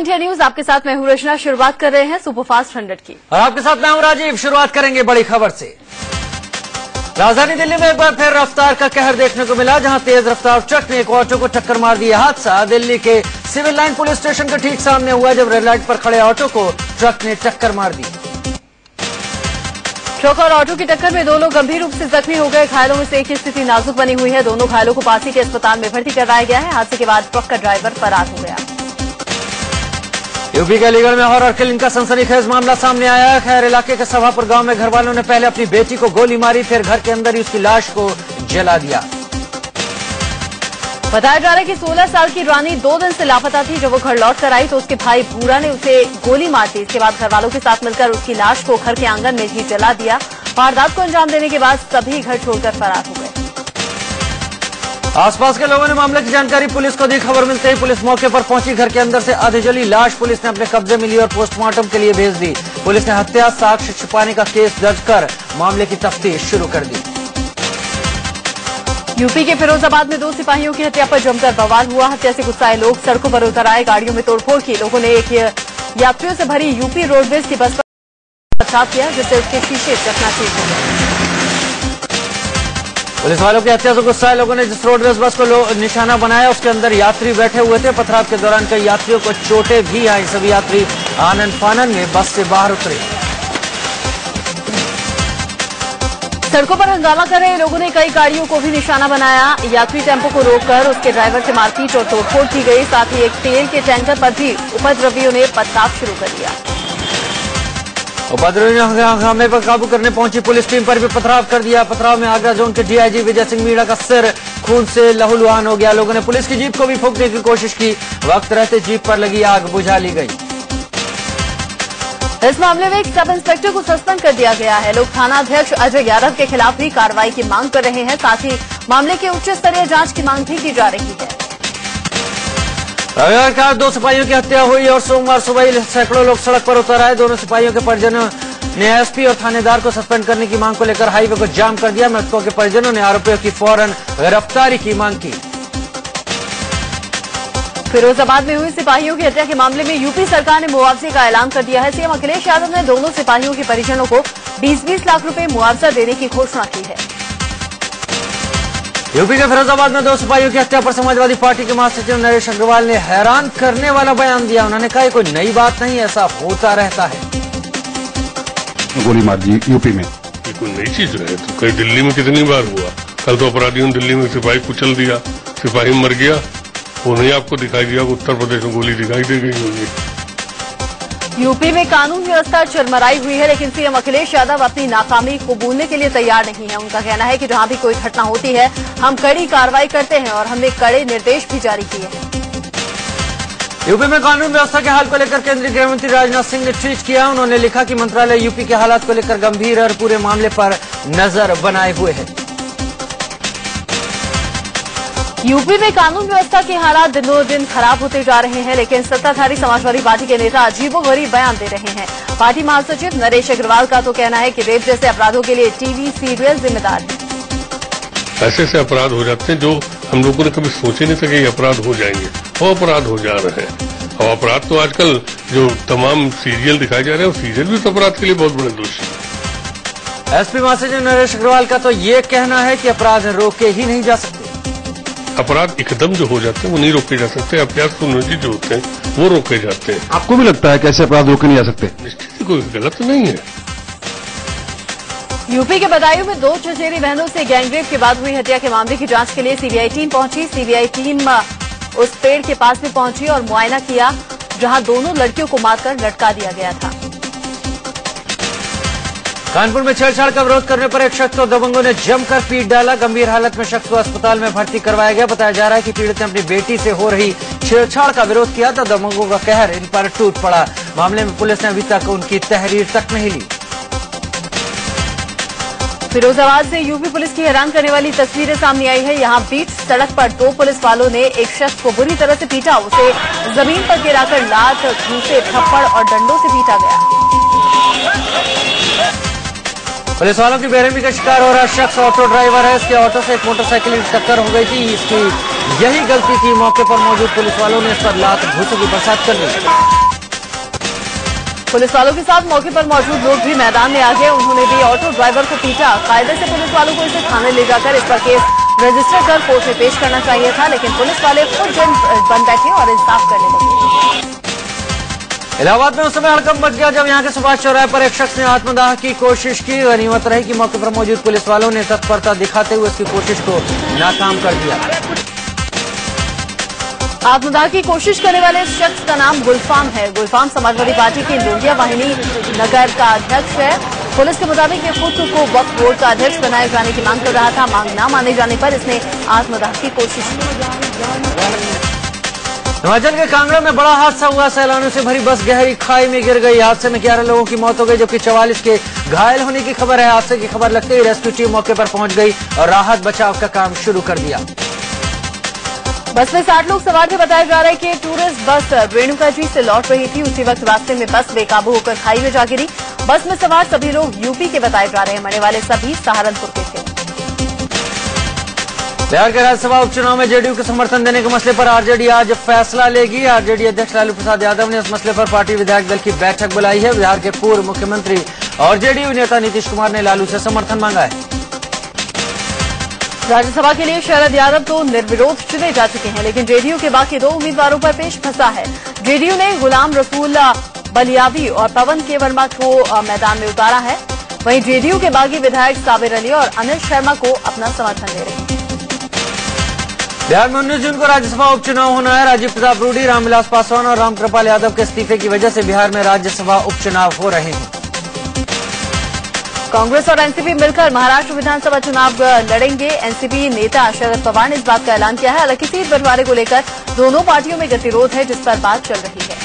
India news आपके साथ मैं हूं रचना। शुरुआत कर रहे हैं सुपरफास्ट 100 की और आपके साथ मैं हूं राजीव। शुरुआत करेंगे बड़ी खबर से। राजधानी दिल्ली में एक बार फिर रफ्तार का कहर देखने को मिला, जहां तेज रफ्तार ट्रक ने एक ऑटो को टक्कर मार दी। हादसा दिल्ली के सिविल लाइन पुलिस स्टेशन के ठीक सामने हुआ, जब रेड लाइट पर खड़े ऑटो को ट्रक ने टक्कर मार दी। ट्रक और ऑटो की टक्कर में दो लोग गंभीर रूप से जख्मी हो गए। घायलों में से एक की स्थिति नाजुक बनी हुई है। दोनों घायलों को पासी के अस्पताल में भर्ती करवाया गया है। हादसे के बाद ट्रक का ड्राइवर फरार हो गया। यूपी के अलीगढ़ में हॉरर किलिंग का सनसनीखेज मामला सामने आया है। खैर इलाके के सभापुर गांव में घर वालों ने पहले अपनी बेटी को गोली मारी, फिर घर के अंदर ही उसकी लाश को जला दिया। बताया जा रहा है कि 16 साल की रानी 2 दिन से लापता थी। जब वो घर लौट कर आई तो उसके भाई भूरा ने उसे गोली मार दी। इसके बाद घर वालों के साथ मिलकर उसकी लाश को घर के आंगन में ही जला दिया। वारदात को अंजाम देने के बाद सभी घर छोड़कर फरार हो गए। आसपास के लोगों ने मामले की जानकारी पुलिस को दी। खबर मिलते ही पुलिस मौके पर पहुंची। घर के अंदर से आधी जली लाश पुलिस ने अपने कब्जे में ली और पोस्टमार्टम के लिए भेज दी। पुलिस ने हत्या साक्ष्य छिपाने का केस दर्ज कर मामले की तफ्तीश शुरू कर दी। यूपी के फिरोजाबाद में 2 सिपाहियों की हत्या पर जमकर बवाल हुआ। हत्या से गुस्साए लोग सड़कों पर उतर आए। गाड़ियों में तोड़फोड़ की। लोगों ने एक यात्रियों से भरी यूपी रोडवेज की बस पर पथराव किया, जिससे उसके शीशे चकनाचूर हो गए। पुलिस वालों की हत्या से गुस्साए लोगों ने जिस रोडवेज बस को निशाना बनाया, उसके अंदर यात्री बैठे हुए थे। पथराव के दौरान कई यात्रियों को चोटें भी आई। सभी यात्री आनन फानन में बस से बाहर उतरे। सड़कों पर हंगामा कर रहे लोगों ने कई गाड़ियों को भी निशाना बनाया। यात्री टेम्पो को रोककर उसके ड्राइवर से मारपीट और तोड़फोड़ की गई। साथ ही एक तेल के टैंकर पर भी उपद्रवियों ने पथराव शुरू कर दिया। उपद्रवियों ने हंगामे पर काबू करने पहुंची पुलिस टीम पर भी पथराव कर दिया। पथराव में आगरा जोन के डीआईजी विजय सिंह मीणा का सिर खून से लहूलुहान हो गया। लोगों ने पुलिस की जीप को भी फूंकने की कोशिश की। वक्त रहते जीप पर लगी आग बुझा ली गई। इस मामले में एक सब इंस्पेक्टर को सस्पेंड कर दिया गया है। लोग थाना अध्यक्ष अजय यादव के खिलाफ भी कार्रवाई की मांग कर रहे हैं। साथ ही मामले की उच्च स्तरीय जांच की मांग भी की जा रही है। रविवार का 2 सिपाहियों की हत्या हुई और सोमवार सुबह सैकड़ों लोग सड़क पर उतर आए। दोनों सिपाहियों के परिजनों ने एसपी और थानेदार को सस्पेंड करने की मांग को लेकर हाईवे को जाम कर दिया। मृतकों के परिजनों ने आरोपियों की फौरन गिरफ्तारी की मांग की। फिरोजाबाद में हुई सिपाहियों की हत्या के मामले में यूपी सरकार ने मुआवजे का ऐलान कर दिया है। सीएम अखिलेश यादव ने दोनों सिपाहियों के परिजनों को 20-20 लाख रुपए मुआवजा देने की घोषणा की है। यूपी के फिरोजाबाद में 2 सिपाहियों की हत्या पर समाजवादी पार्टी के महासचिव नरेश अग्रवाल ने हैरान करने वाला बयान दिया। उन्होंने कहा कोई नई बात नहीं, ऐसा होता रहता है। गोली मार दी यूपी में, ये कोई नई चीज है? तो कहीं दिल्ली में कितनी बार हुआ। कल तो अपराधियों ने दिल्ली में सिपाही कुचल दिया, सिपाही मर गया। वो नहीं आपको दिखाई दिया, उत्तर प्रदेश में गोली दिखाई दे गई होगी। यूपी में कानून व्यवस्था चरमराई हुई है, लेकिन सीएम अखिलेश यादव अपनी नाकामी कबूलने के लिए तैयार नहीं है। उनका कहना है कि जहां भी कोई घटना होती है हम कड़ी कार्रवाई करते हैं और हमने कड़े निर्देश भी जारी किए हैं। यूपी में कानून व्यवस्था के हाल को लेकर केंद्रीय गृह मंत्री राजनाथ सिंह ने ट्वीट किया। उन्होंने लिखा कि मंत्रालय यूपी के हालात को लेकर गंभीर और पूरे मामले पर नजर बनाए हुए है। यूपी में कानून व्यवस्था के हालात दिनों दिन खराब होते जा रहे हैं, लेकिन सत्ताधारी समाजवादी पार्टी के नेता अजीबोगरीब बयान दे रहे हैं। पार्टी महासचिव नरेश अग्रवाल का तो कहना है कि रेप जैसे अपराधों के लिए टीवी सीरियल जिम्मेदार है। ऐसे ऐसे अपराध हो जाते हैं जो हम लोगों ने कभी सोचे नहीं था कि ये अपराध हो जाएंगे, वो अपराध हो जा रहे हैं। और अपराध तो आजकल जो तमाम सीरियल दिखाए जा रहे हैं, सीरियल भी तो अपराध के लिए बहुत बड़े दोषी है। एसपी महासचिव नरेश अग्रवाल का तो ये कहना है कि अपराध रोके ही नहीं जा सकते। अपराध एकदम जो हो जाते हैं वो नहीं रोके जा सकते। अप्रत्याशित जो होते हैं वो रोके जाते हैं। आपको भी लगता है कि ऐसे अपराध रोके नहीं जा सकते? निश्चित ही कोई गलत नहीं है। यूपी के बदायूं में 2 चचेरी बहनों से गैंगरेप के बाद हुई हत्या के मामले की जांच के लिए सीबीआई टीम पहुंची। सीबीआई टीम उस पेड़ के पास में पहुंची और मुआयना किया जहां दोनों लड़कियों को मारकर लटका दिया गया था। कानपुर में छेड़छाड़ का विरोध करने पर एक शख्स को दबंगों ने जमकर पीट डाला। गंभीर हालत में शख्स को अस्पताल में भर्ती करवाया गया। बताया जा रहा है कि पीड़ित ने अपनी बेटी से हो रही छेड़छाड़ का विरोध किया तो दबंगों का कहर इन पर टूट पड़ा। मामले में पुलिस ने अभी तक उनकी तहरीर तक नहीं ली। फिरोजाबाद से यूपी पुलिस की हैरान करने वाली तस्वीरें सामने आई है। यहां बीच सड़क पर 2 पुलिस वालों ने एक शख्स को बुरी तरह से पीटा। उसे जमीन पर गिराकर लात, घूंसे, थप्पड़ और डंडों से पीटा गया। पुलिस वालों की बेरहमी का शिकार हो रहा शख्स ऑटो ड्राइवर है। इसके ऑटो से एक मोटरसाइकिल की टक्कर हो गई थी। इसकी यही गलती थी। मौके पर मौजूद पुलिस वालों ने इस पर लात घूसों की बरसात कर दी। पुलिस वालों के साथ मौके पर मौजूद लोग भी मैदान में आ गए। उन्होंने भी ऑटो ड्राइवर को पीटा। कायदे से पुलिस वालों को इसे थाने ले जाकर इस पर केस रजिस्टर कर कोर्ट में पेश करना चाहिए था, लेकिन पुलिस वाले खुद जज बन बैठे और इंसाफ करने लगे। इलाहाबाद में उस समय हड़कंप मच गया जब यहां के सुभाष चौराहे पर एक शख्स ने आत्मदाह की कोशिश की। गनीमत रही कि मौके पर मौजूद पुलिस वालों ने तत्परता दिखाते हुए उसकी कोशिश को नाकाम कर दिया। आत्मदाह की कोशिश करने वाले शख्स का नाम गुलफाम है। गुलफाम समाजवादी पार्टी की लोहिया वाहिनी नगर का अध्यक्ष है। पुलिस के मुताबिक ये खुद को वक्फ बोर्ड का अध्यक्ष बनाए जाने की मांग कर रहा था। मांग न माने जाने पर इसने आत्मदाह की कोशिश की। हिमाचल के कांगड़ा में बड़ा हादसा हुआ। सैलानियों से भरी बस गहरी खाई में गिर गई। हादसे में 11 लोगों की मौत हो गई, जबकि 44 के घायल होने की खबर है। हादसे की खबर लगते ही रेस्क्यू टीम मौके पर पहुंच गई और राहत बचाव का काम शुरू कर दिया। बस में 60 लोग सवार थे। बताया जा रहा है कि टूरिस्ट बस रेणुका जी से लौट रही थी। उसी वक्त रास्ते में बस बेकाबू होकर खाई में जा गिरी। बस में सवार सभी लोग यूपी के बताए जा रहे हैं। मरने वाले सभी सहारनपुर के थे। बिहार के राज्यसभा उपचुनाव में जेडीयू को समर्थन देने के मसले पर आरजेडी आज फैसला लेगी। आरजेडी अध्यक्ष लालू प्रसाद यादव ने इस मसले पर पार्टी विधायक दल की बैठक बुलाई है। बिहार के पूर्व मुख्यमंत्री और जेडीयू नेता नीतीश कुमार ने लालू से समर्थन मांगा है। राज्यसभा के लिए शरद यादव तो निर्विरोध चुने जा चुके हैं, लेकिन जेडीयू के बाकी 2 उम्मीदवारों पर पेश फंसा है। जेडीयू ने गुलाम रसूल बलियावी और पवन के वर्मा को मैदान में उतारा है। वहीं जेडीयू के बागी विधायक साबिर अली और अनिल शर्मा को अपना समर्थन दे रहे हैं। बिहार में 19 जून को राज्यसभा उपचुनाव होना है। राजीव प्रताप रूडी, रामविलास पासवान और रामकृपाल यादव के इस्तीफे की वजह से बिहार में राज्यसभा उपचुनाव हो रहे हैं। कांग्रेस और एनसीपी मिलकर महाराष्ट्र विधानसभा चुनाव लड़ेंगे। एनसीपी नेता शरद पवार ने इस बात का ऐलान किया है। हालांकि सीट बंटवारे को लेकर दोनों पार्टियों में गतिरोध है, जिस पर बात चल रही है।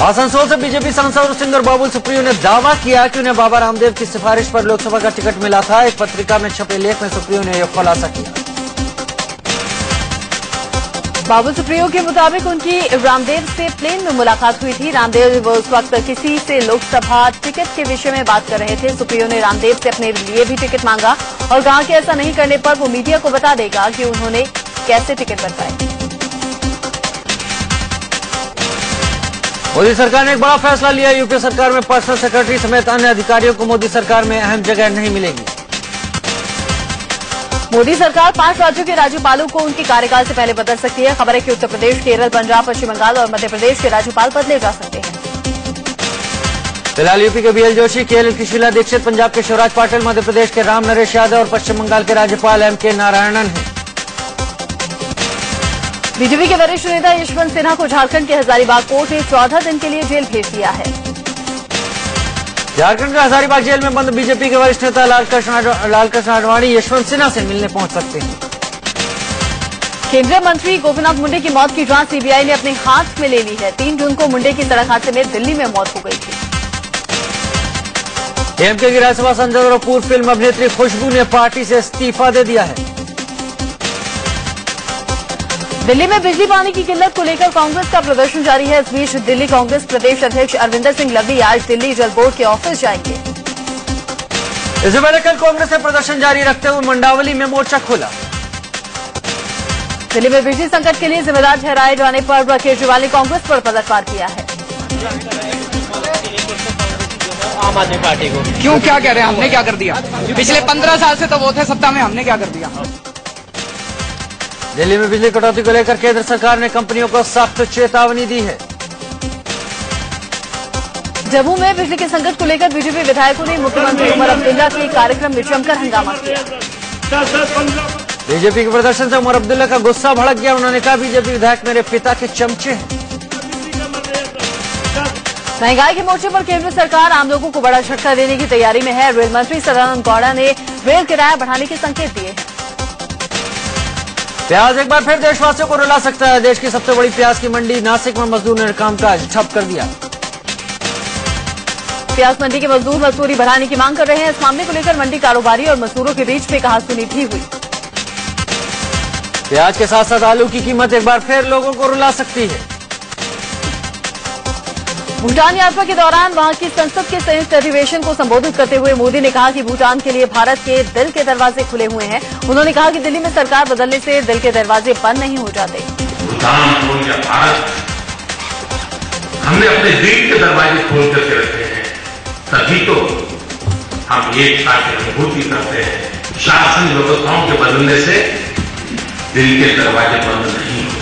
आसनसोल से बीजेपी सांसद सिंगर बाबुल सुप्रियो ने दावा किया कि उन्हें बाबा रामदेव की सिफारिश पर लोकसभा का टिकट मिला था। एक पत्रिका में छपे लेख में सुप्रियो ने यह खुलासा किया। बाबुल सुप्रियो के मुताबिक उनकी रामदेव से प्लेन में मुलाकात हुई थी। रामदेव उस वक्त किसी से लोकसभा टिकट के विषय में बात कर रहे थे। सुप्रियो ने रामदेव से अपने लिए भी टिकट मांगा और कहा कि ऐसा नहीं करने पर वो मीडिया को बता देगा कि उन्होंने कैसे टिकट बनवाए। मोदी सरकार ने एक बड़ा फैसला लिया। यूपी सरकार में पर्सनल सेक्रेटरी समेत अन्य अधिकारियों को मोदी सरकार में अहम जगह नहीं मिलेगी। मोदी सरकार 5 राज्यों के राज्यपालों को उनके कार्यकाल से पहले बदल सकती है। खबर है कि उत्तर प्रदेश, केरल, पंजाब, पश्चिम बंगाल और मध्य प्रदेश के राज्यपाल बदले जा सकते हैं। फिलहाल यूपी के बीएल जोशी, केरल की शीला दीक्षित, पंजाब के शिवराज पाटिल, मध्य प्रदेश के राम नरेश यादव और पश्चिम बंगाल के राज्यपाल एमके नारायणन हैं। बीजेपी के वरिष्ठ नेता यशवंत सिन्हा को झारखंड के हजारीबाग कोर्ट ने 14 दिन के लिए जेल भेज दिया है। झारखंड के हजारीबाग जेल में बंद बीजेपी के वरिष्ठ नेता लालकृष्ण आडवाणी यशवंत सिन्हा से मिलने पहुंच सकते हैं। केंद्रीय मंत्री गोपीनाथ मुंडे की मौत की जांच सीबीआई ने अपने हाथ में ले ली है। 3 जून को मुंडे की सड़क हादसे में दिल्ली में मौत हो गई थी। एमके की राज्यसभा सांसद और पूर्व फिल्म अभिनेत्री खुशबू ने पार्टी से इस्तीफा दे दिया है। दिल्ली में बिजली पानी की किल्लत को लेकर कांग्रेस का प्रदर्शन जारी है। इस बीच दिल्ली कांग्रेस प्रदेश अध्यक्ष अरविंदर सिंह लवली आज दिल्ली जल बोर्ड के ऑफिस जाएंगे। इससे पहले कल कांग्रेस ने प्रदर्शन जारी रखते हुए मंडावली में मोर्चा खोला। दिल्ली में बिजली संकट के लिए जिम्मेदार ठहराए जाने पर केजरीवाल ने कांग्रेस पर पलटवार किया है। आम आदमी पार्टी को क्यों, क्या कह रहे हैं, हमने क्या कर दिया? पिछले 15 साल से तो वो थे सत्ता में, हमने क्या कर दिया? दिल्ली में बिजली कटौती को लेकर केंद्र सरकार ने कंपनियों को सख्त चेतावनी दी है। जम्मू में बिजली के संकट को लेकर बीजेपी विधायकों ने मुख्यमंत्री उमर अब्दुल्ला के कार्यक्रम में जमकर हंगामा किया। बीजेपी के प्रदर्शन से उमर अब्दुल्ला का गुस्सा भड़क गया। उन्होंने कहा, बीजेपी विधायक मेरे पिता के चमचे हैं। महंगाई के मोर्चे पर केंद्र सरकार आम लोगों को बड़ा झटका देने की तैयारी में है। रेल मंत्री सदानंद गौड़ा ने रेल किराया बढ़ाने के संकेत दिए हैं। प्याज एक बार फिर देशवासियों को रुला सकता है। देश की सबसे बड़ी प्याज की मंडी नासिक में मजदूरों ने कामकाज ठप कर दिया। प्याज मंडी के मजदूर मजदूरी बढ़ाने की मांग कर रहे हैं। इस मामले को लेकर मंडी कारोबारी और मजदूरों के बीच में कहासुनी भी हुई। प्याज के साथ साथ आलू की कीमत एक बार फिर लोगों को रुला सकती है। भूटान यात्रा के दौरान वहां की संसद के संयुक्त अधिवेशन को संबोधित करते हुए मोदी ने कहा कि भूटान के लिए भारत के दिल के दरवाजे खुले हुए हैं। उन्होंने कहा कि दिल्ली में सरकार बदलने से दिल के दरवाजे बंद नहीं हो जाते। भूटान हो या भारत, हमने अपने दिल के दरवाजे खोल करके रखे हैं, तभी तो हम एक साथ अनुभूति करते हैं। शासन व्यवस्थाओं के बदलने से दिल के दरवाजे बंद नहीं होते।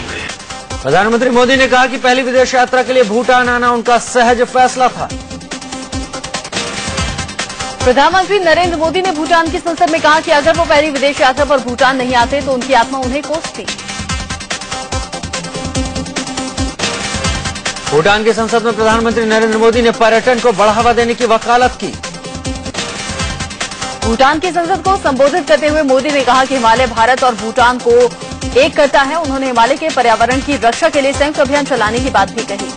प्रधानमंत्री मोदी ने कहा कि पहली विदेश यात्रा के लिए भूटान आना उनका सहज फैसला था। प्रधानमंत्री नरेंद्र मोदी ने भूटान की संसद में कहा कि अगर वो पहली विदेश यात्रा पर भूटान नहीं आते तो उनकी आत्मा उन्हें कोसती। भूटान की संसद में प्रधानमंत्री नरेंद्र मोदी ने पर्यटन को बढ़ावा देने की वकालत की। भूटान की संसद को संबोधित करते हुए मोदी ने कहा कि हिमालय भारत और भूटान को एक करता है। उन्होंने हिमालय के पर्यावरण की रक्षा के लिए संयुक्त अभियान चलाने की बात भी कही।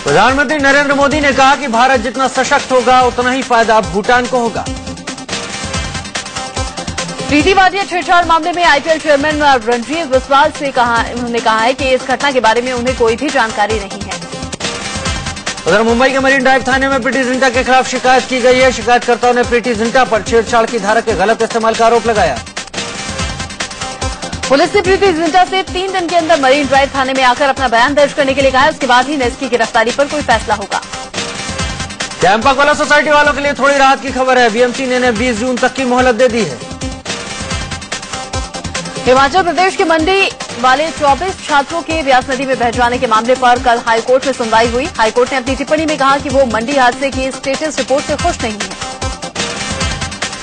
प्रधानमंत्री नरेंद्र मोदी ने कहा कि भारत जितना सशक्त होगा उतना ही फायदा भूटान को होगा। प्रीति वाडिया छेड़छाड़ मामले में आईपीएल चेयरमैन रणजीत बिस्वाल से उन्होंने कहा है कि इस घटना के बारे में उन्हें कोई भी जानकारी नहीं है। उधर मुंबई के मरीन ड्राइव थाने में प्रीति जिंटा के खिलाफ शिकायत की गई है। शिकायतकर्ताओं ने प्रीति जिंटा पर छेड़छाड़ की धारा के गलत इस्तेमाल का आरोप लगाया। पुलिस ने प्रीति जिंटा से 3 दिन के अंदर मरीन ड्राइव थाने में आकर अपना बयान दर्ज करने के लिए कहा है। उसके बाद ही इसकी गिरफ्तारी पर कोई फैसला होगा। कैंपा कोला सोसाइटी वालों के लिए थोड़ी राहत की खबर है। बीएमसी ने 20 जून तक की मोहलत दे दी है। हिमाचल प्रदेश के मंडी वाले 24 छात्रों के ब्यास नदी में बह जाने के मामले पर कल हाईकोर्ट में सुनवाई हुई। हाईकोर्ट ने अपनी टिप्पणी में कहा कि वो मंडी हादसे की स्टेटस रिपोर्ट से खुश नहीं है।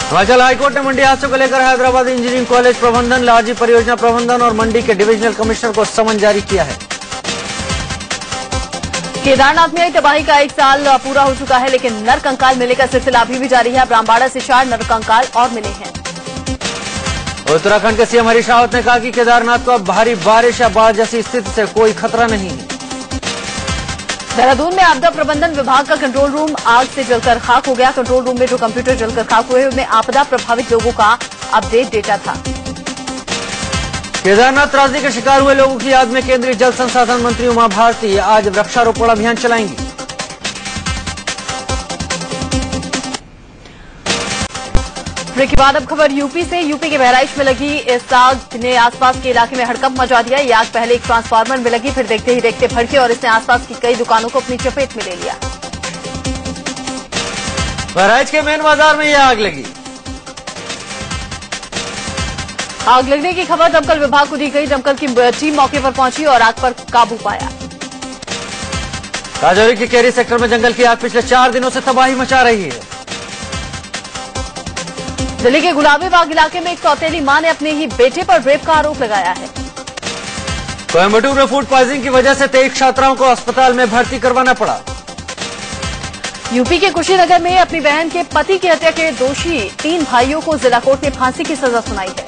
हिमाचल हाईकोर्ट ने मंडी हादसे को लेकर हैदराबाद इंजीनियरिंग कॉलेज प्रबंधन, लाजी परियोजना प्रबंधन और मंडी के डिविजनल कमिश्नर को समन जारी किया है। केदारनाथ में आई तबाही का 1 साल पूरा हो चुका है, लेकिन नरकंकाल मिलने का सिलसिला अभी भी जारी है। ब्राह्मणबाड़ा से 4 नरकंकाल और मिले हैं। उत्तराखंड के सीएम हरीश रावत ने कहा कि केदारनाथ को अब भारी बारिश या बाढ़ जैसी स्थिति से कोई खतरा नहीं है। देहरादून में आपदा प्रबंधन विभाग का कंट्रोल रूम आग से जलकर खाक हो गया। कंट्रोल रूम में जो कंप्यूटर जलकर खाक हुए उनमें आपदा प्रभावित लोगों का अपडेट डेटा था। केदारनाथ त्रासदी के शिकार हुए लोगों की याद में केंद्रीय जल संसाधन मंत्री उमा भारती आज वृक्षारोपण अभियान चलाएंगी। ब्रेक के बाद अब खबर यूपी से। यूपी के बहराइच में लगी इस आग ने आसपास के इलाके में हड़कंप मचा दिया। ये आग पहले एक ट्रांसफार्मर में लगी, फिर देखते ही देखते भड़की और इसने आसपास की कई दुकानों को अपनी चपेट में ले लिया। बहराइच के मेन बाजार में यह आग लगी। आग लगने की खबर दमकल विभाग को दी गई। दमकल की टीम मौके पर पहुंची और आग पर काबू पाया। राजौरी के केरी सेक्टर में जंगल की आग पिछले 4 दिनों से तबाही मचा रही है। दिल्ली के गुलाबी बाग इलाके में एक सौतेली मां ने अपने ही बेटे पर रेप का आरोप लगाया है। कोयम्बटूर में फूड पॉइजनिंग की वजह से 23 छात्राओं को अस्पताल में भर्ती करवाना पड़ा। यूपी के कुशीनगर में अपनी बहन के पति की हत्या के दोषी 3 भाइयों को जिला कोर्ट ने फांसी की सजा सुनाई है।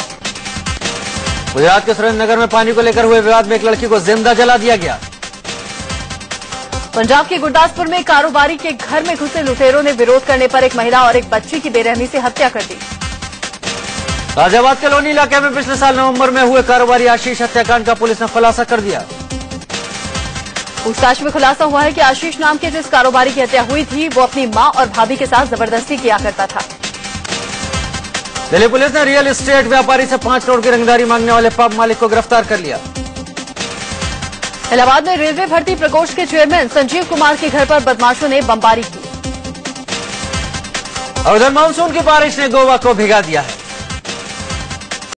गुजरात के सुरेंद्रनगर में पानी को लेकर हुए विवाद में एक लड़की को जिंदा जला दिया गया। पंजाब के गुरदासपुर में कारोबारी के घर में घुसे लुटेरों ने विरोध करने पर एक महिला और एक बच्ची की बेरहमी से हत्या कर दी। गाजियाबाद के लोनी इलाके में पिछले साल नवंबर में हुए कारोबारी आशीष हत्याकांड का पुलिस ने खुलासा कर दिया। पूछताछ में खुलासा हुआ है कि आशीष नाम के जिस कारोबारी की हत्या हुई थी वो अपनी मां और भाभी के साथ जबरदस्ती किया करता था। दिल्ली पुलिस ने रियल एस्टेट व्यापारी से 5 करोड़ की रंगदारी मांगने वाले पब मालिक को गिरफ्तार कर लिया। इलाहाबाद में रेलवे भर्ती प्रकोष्ठ के चेयरमैन संजीव कुमार के घर पर बदमाशों ने बमबारी की। और उधर मानसून की बारिश ने गोवा को भिगा दिया है।